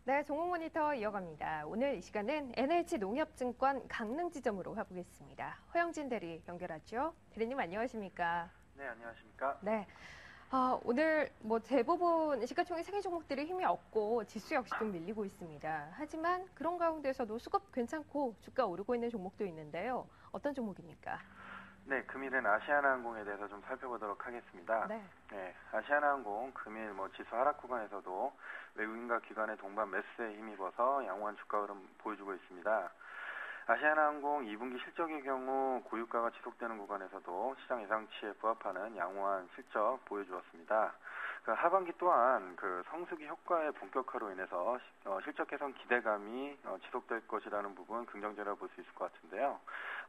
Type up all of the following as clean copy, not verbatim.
네, 종목 모니터 이어갑니다. 오늘 이 시간은 NH농협증권 강릉 지점으로 가보겠습니다. 허영진 대리 연결하죠. 대리님 안녕하십니까? 네, 안녕하십니까? 네, 오늘 대부분 시가총액 상위 종목들이 힘이 없고 지수 역시 좀 밀리고 있습니다. 하지만 그런 가운데서도 수급 괜찮고 주가 오르고 있는 종목도 있는데요. 어떤 종목입니까? 네, 금일은 아시아나항공에 대해서 좀 살펴보도록 하겠습니다. 네. 네, 아시아나항공 금일 지수 하락 구간에서도 외국인과 기관의 동반 매수세에 힘입어서 양호한 주가 흐름 보여주고 있습니다. 아시아나항공 2분기 실적의 경우 고유가가 지속되는 구간에서도 시장 예상치에 부합하는 양호한 실적 보여주었습니다. 하반기 또한 성수기 효과의 본격화로 인해서 실적 개선 기대감이 지속될 것이라는 부분 긍정적으로 볼 수 있을 것 같은데요.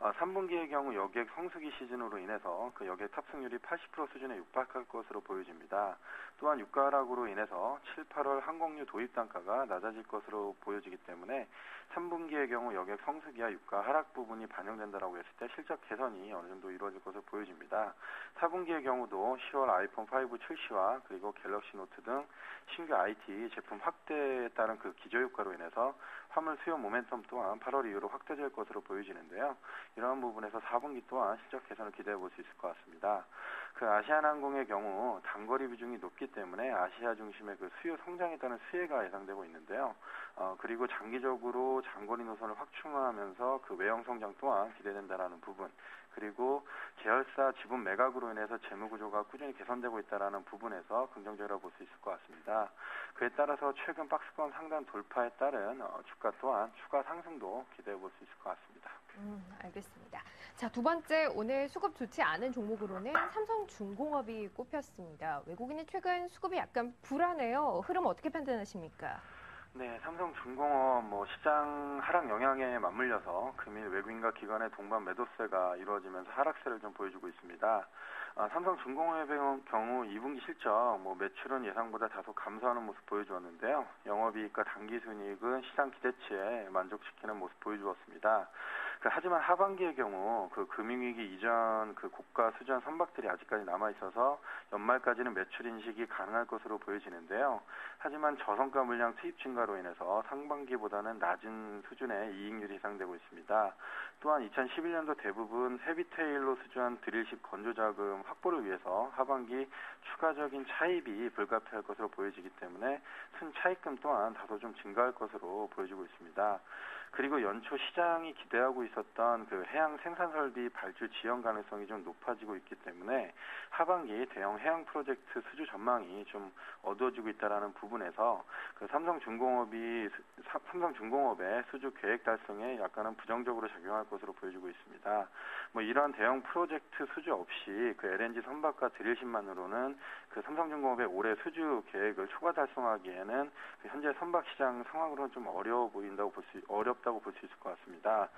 3분기의 경우 여객 성수기 시즌으로 인해서 여객 탑승률이 80% 수준에 육박할 것으로 보여집니다. 또한 유가 하락으로 인해서 7, 8월 항공유 도입 단가가 낮아질 것으로 보여지기 때문에 3분기의 경우 여객 성수기와 유가 하락 부분이 반영된다라고 했을 때 실적 개선이 어느 정도 이루어질 것으로 보여집니다. 4분기의 경우도 10월 아이폰 5 출시와 그리고 갤럭시 노트 등 신규 IT 제품 확대에 따른 기저 효과로 인해서 화물 수요 모멘텀 또한 8월 이후로 확대될 것으로 보여지는데요. 이러한 부분에서 4분기 또한 실적 개선을 기대해 볼 수 있을 것 같습니다. 아시아나항공의 경우 단거리 비중이 높기 때문에 아시아 중심의 수요 성장에 따른 수혜가 예상되고 있는데요. 그리고 장기적으로 장거리 노선을 확충하면서 외형 성장 또한 기대된다라는 부분, 그리고 계열사 지분 매각으로 인해서 재무 구조가 꾸준히 개선되고 있다라는 부분에서 긍정적으로 볼 수 있을 것 같습니다. 그에 따라서 최근 박스권 상단 돌파에 따른 주가 또한 추가 상승도 기대해 볼 수 있을 것 같습니다. 알겠습니다. 자, 두 번째 오늘 수급 좋지 않은 종목으로는 삼성중공업이 꼽혔습니다. 외국인이 최근 수급이 약간 불안해요. 흐름 어떻게 판단하십니까? 네, 삼성중공업 시장 하락 영향에 맞물려서 금일 외국인과 기관의 동반 매도세가 이루어지면서 하락세를 좀 보여주고 있습니다. 삼성중공업의 경우 2분기 실적 매출은 예상보다 다소 감소하는 모습 보여주었는데요. 영업이익과 당기순이익은 시장 기대치에 만족시키는 모습 보여주었습니다. 하지만 하반기의 경우 금융위기 이전 고가 수준 선박들이 아직까지 남아있어서 연말까지는 매출 인식이 가능할 것으로 보여지는데요. 하지만 저성가 물량 투입 증가로 인해서 상반기보다는 낮은 수준의 이익률이 예상되고 있습니다. 또한 2011년도 대부분 헤비테일로 수주한 드릴십 건조자금 확보를 위해서 하반기 추가적인 차입이 불가피할 것으로 보여지기 때문에 순차입금 또한 다소 좀 증가할 것으로 보여지고 있습니다. 그리고 연초 시장이 기대하고 있었던 해양 생산설비 발주 지연 가능성이 좀 높아지고 있기 때문에 하반기 대형 해양 프로젝트 수주 전망이 좀 어두워지고 있다라는 부분에서 삼성중공업의 수주 계획 달성에 약간은 부정적으로 작용할 것으로 보여지고 있습니다. 이러한 대형 프로젝트 수주 없이 LNG 선박과 드릴십만으로는 삼성중공업의 올해 수주 계획을 초과 달성하기에는 현재 선박 시장 상황으로는 좀 어렵다고 볼 수 있을 것 같습니다.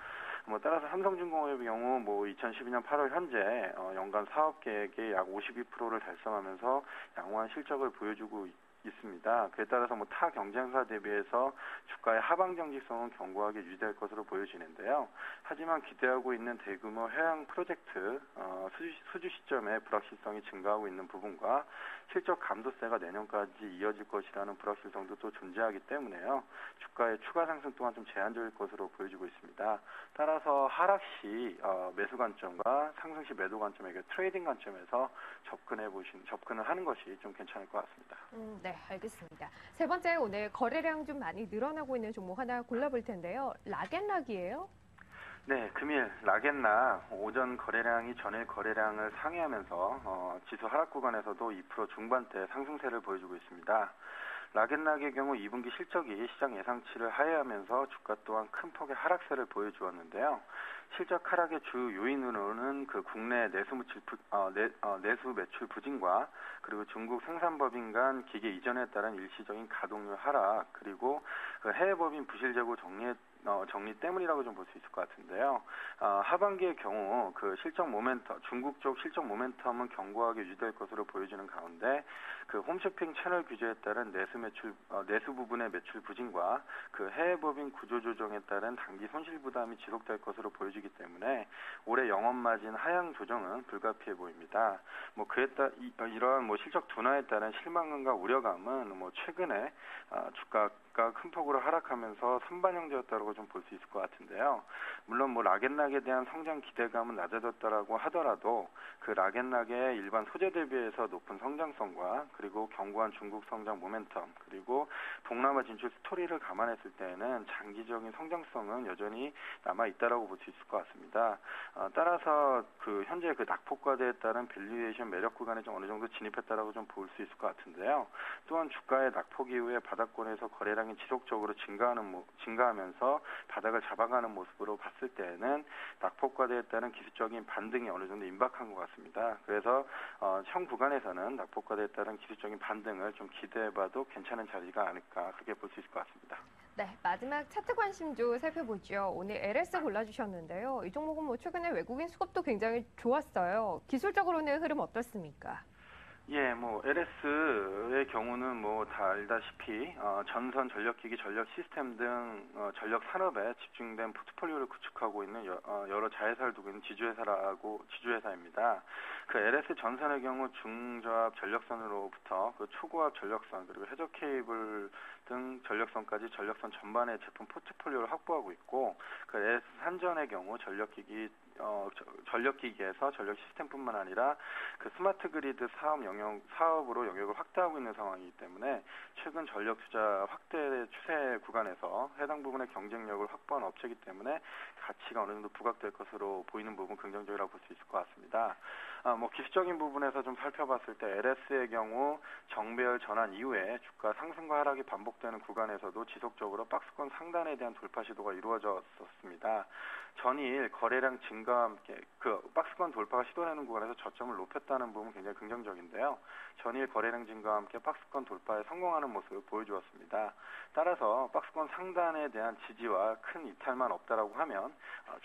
따라서 삼성중공업의 경우 2012년 8월 현재 연간 사업 계획의 약 52%를 달성하면서 양호한 실적을 보여주고 있습니다. 그에 따라서 타 경쟁사 대비해서 주가의 하방 정직성은 견고하게 유지될 것으로 보여지는데요. 하지만 기대하고 있는 대규모 해양 프로젝트 수주 시점의 불확실성이 증가하고 있는 부분과 실적 감소세가 내년까지 이어질 것이라는 불확실성도 또 존재하기 때문에요. 주가의 추가 상승 또한 좀 제한적일 것으로 보여지고 있습니다. 따라서 하락 시 매수 관점과 상승 시 매도 관점의 트레이딩 관점에서 접근을 하는 것이 좀 괜찮을 것 같습니다. 네, 알겠습니다. 세 번째, 오늘 거래량 좀 많이 늘어나고 있는 종목 하나 골라볼 텐데요. 락앤락이에요? 네, 금일 락앤락 오전 거래량이 전일 거래량을 상회하면서 지수 하락 구간에서도 2% 중반대 상승세를 보여주고 있습니다. 락앤락의 경우 2분기 실적이 시장 예상치를 하회하면서 주가 또한 큰 폭의 하락세를 보여주었는데요. 실적 하락의 주 요인으로는 국내 내수 매출 부진과 그리고 중국 생산법인 간 기계 이전에 따른 일시적인 가동률 하락, 그리고 해외 법인 부실 재고 정리 때문이라고 좀 볼 수 있을 것 같은데요. 하반기의 경우 중국 쪽 실적 모멘텀은 견고하게 유지될 것으로 보여지는 가운데 그 홈쇼핑 채널 규제에 따른 내수 부분의 매출 부진과 그 해외 법인 구조 조정에 따른 단기 손실 부담이 지속될 것으로 보여지기 때문에 올해 영업 마진 하향 조정은 불가피해 보입니다. 뭐 이러한 뭐 실적 둔화에 따른 실망감과 우려감은 뭐 최근에 주가가 큰 폭으로 하락하면서 선반영되었다고 좀 볼 수 있을 것 같은데요. 물론 뭐 락앤락에 대한 성장 기대감은 낮아졌다라고 하더라도 그 락앤락의 일반 소재 대비해서 높은 성장성과 그리고 견고한 중국 성장 모멘텀 그리고 동남아 진출 스토리를 감안했을 때에는 장기적인 성장성은 여전히 남아 있다라고 볼 수 있을 것 같습니다. 따라서 그 현재 그 낙폭과대에 따른 밸류에이션 매력 구간에 좀 어느 정도 진입했다라고 좀 볼 수 있을 것 같은데요. 또한 주가의 낙폭 이후에 바닥권에서 거래량이 지속적으로 증가하면서 바닥을 잡아가는 모습으로 봤을 때에는 낙폭과대에 따른 기술적인 반등이 어느 정도 임박한 것 같습니다. 그래서 현 구간에서는 낙폭과대에 따른 기술적인 반등을 좀 기대해봐도 괜찮은 자리가 아닐까 그렇게 볼 수 있을 것 같습니다. 네, 마지막 차트 관심주 살펴보죠. 오늘 LS 골라주셨는데요. 이 종목은 뭐 최근에 외국인 수급도 굉장히 좋았어요. 기술적으로는 흐름 어떻습니까? 예, 뭐 LS의 경우는 뭐 다 알다시피 전선, 전력기기, 전력 시스템 등 전력 산업에 집중된 포트폴리오를 구축하고 있는 여러 자회사를 두고 있는 지주회사입니다. 그 LS 전선의 경우 중저압 전력선으로부터 그 초고압 전력선 그리고 해저 케이블 등 전력선까지 전력선 전반의 제품 포트폴리오를 확보하고 있고 그 LS 산전의 경우 전력기기에서 전력 시스템뿐만 아니라 그 스마트 그리드 사업으로 영역을 확대하고 있는 상황이기 때문에 최근 전력 투자 확대 추세 구간에서 해당 부분의 경쟁력을 확보한 업체이기 때문에 가치가 어느 정도 부각될 것으로 보이는 부분 긍정적이라고 볼 수 있을 것 같습니다. 뭐 기술적인 부분에서 좀 살펴봤을 때 LS의 경우 정배열 전환 이후에 주가 상승과 하락이 반복되는 구간에서도 지속적으로 박스권 상단에 대한 돌파 시도가 이루어졌었습니다. 전일 거래량 증가와 함께 그 박스권 돌파가 시도되는 구간에서 저점을 높였다는 부분은 굉장히 긍정적인데요. 전일 거래량 증가와 함께 박스권 돌파에 성공하는 모습을 보여주었습니다. 따라서 박스권 상단에 대한 지지와 큰 이탈만 없다라고 하면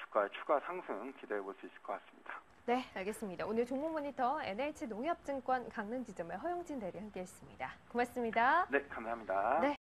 주가의 추가 상승 기대해 볼 수 있을 것 같습니다. 네, 알겠습니다. 오늘 종목 모니터 NH농협증권 강릉 지점의 허영진 대리 함께했습니다. 고맙습니다. 네, 감사합니다. 네.